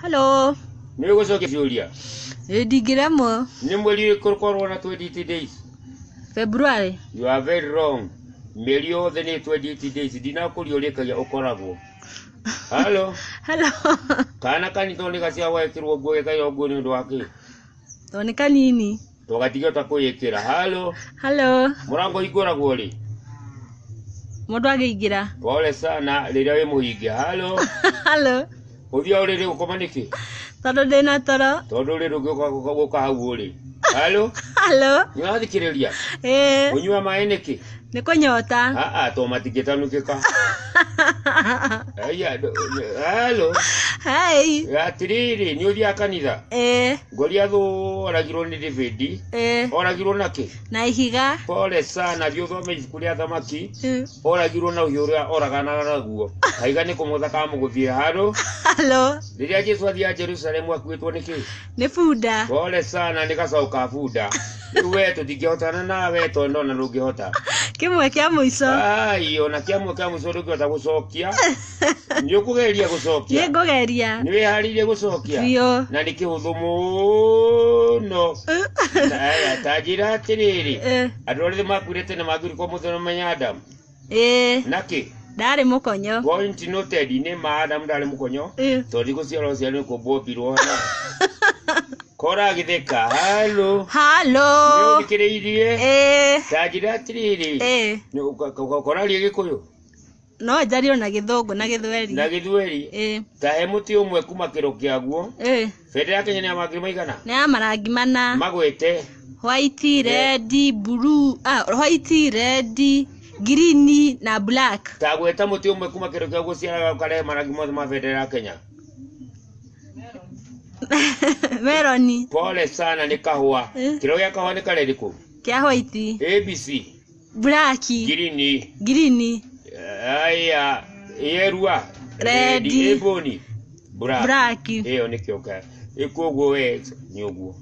Hello. Nigo soke Julia. Digiramo. Nimweli korkorwa na 20 days. February. You are very wrong. Melio the ne 20 days. Dina kulioleka ya okoragwo. Hello. Hello. Kana kani toneka cia wekirwo goye kayo goni ndo wake. Toneka nini? Togatiga takoyekera. Hello. Hello. Murango igoragwo ri. Mundu agigira. Pole sana riria we muhinge. Hello. Hello. Uthia urire ukomaniki. Tondu ndina toro. Tondu riri guka hau ri. Hello. Hello. Nirathikiriria. Unyua maeneki. Nikunyota. To matigetanuka. Aya, hello. Hey. Atiriri, ni uthia kanitha. Ngoria thu oragirwo ni David. Oragirwo nake. Na ihiga. Pole sana, thio thome ibuku ria thamaki. Oragirwo na uhiu ria oragana naguo. Kaiga ni kumuthaka muguthie haro. Hello. Riria Jesu athia Jerusalem akuitwo niki? Ni Buda. Pole sana, ni gacoka Buda. We tutingihotana nawe tondo na ndungihota. Kimwe kia muico. Ai, ona kimwe kia muico ndungihota gucokia. Ni ukugeria gucokia. Ni ngugeria. Ni wiharirie gucokia. Bio. Na ni kihuthu muno. Aya, tajira atiriri. Andu othe makurite na maguri kwa muthono menya Adam. Naki? Ndari mukonyo. Point noted ni ma Adam ndari mukonyo. Tori guciarwo ciarwo ko bombirwo na. Kora githeka. Hello. Hello. Ni ukiriirie. Tajira atiriri. Ni kora rie gikuyu. No njario na githungu na githweri. Na githweri. Tahe muti umwe kuma kiro kiaguo. Federa ya Kenya ni amagiri maigana. Ni amarangi mana. Magwete. White, red, blue. White, red, green na black. Tagweta muti umwe kuma kiro kiaguo cia kare marangi mothe ma federa ya Kenya. Meloni. Pole sana ni kahua. Kiro ya kahua ni kale liko. Kia white. ABC. Black. Green. Green. Aya. Yerua. Red. Ebony. Black. Black. Eyo ni kioka. Ikuguo we ni uguo.